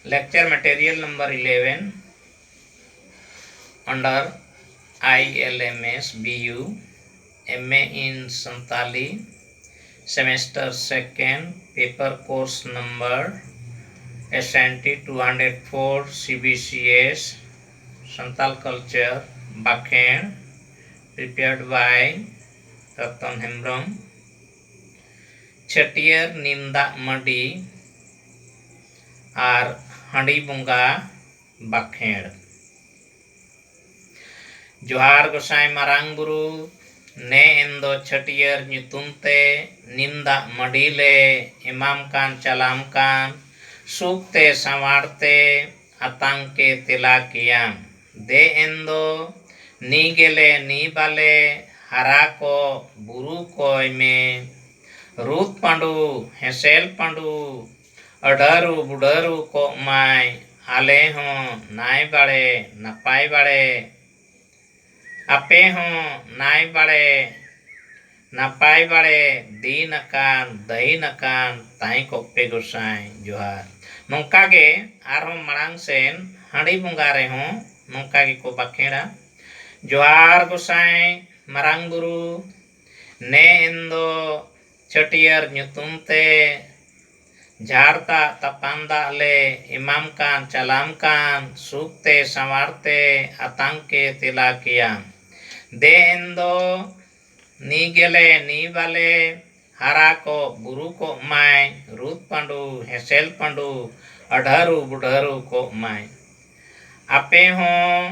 Lecture material number 11 under ILMS BU MA in Santali semester 2nd paper course number SNT 204 CBCS Santal culture Bakhen prepared by Ratan Hembram Chatier Nimda Madi और हंडी बुंगा बखेड़ जोहार गोसाई मारांग बुरु ने इंदो छटियर ᱧᱩᱛᱩᱢते निंदा मडीले इमाम कान चलाम कान सूक्ते संवारते अतांके तिला कियाम दे इंदो नी गेले नी बाले हरा को बुरु कोय में रूत पांडु हेसेल पांडु अडारू बुडारू को माय आले हों नाय बाड़े नपाय बाड़े आपे हों नाय बाड़े नपाय बाड़े दीन कान दही नकान ताई को पे गोसाई जोहार नौका के आरों मरांग सेन हंडी बुंगा रहे हों नौका के को बखेड़ा जोहार गोसाई मरांग बुरु ने इंदो छटियर ᱧᱩᱛᱩᱢते झारता तपांदा ले इमाम कान चलाम कान सूक्ते संवारते अतांके तिला किया दे इंदो नी गेले नी बाले हरा को बुरु को माय रूत पांडु हेसेल पांडु अढ़ारू बुढ़ारू को माय आपे हों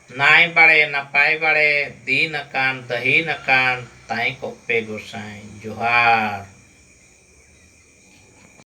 नाय बाड़े नपाय बाड़े दीन कान दही नकान ताई को पे गोसाई जोहार।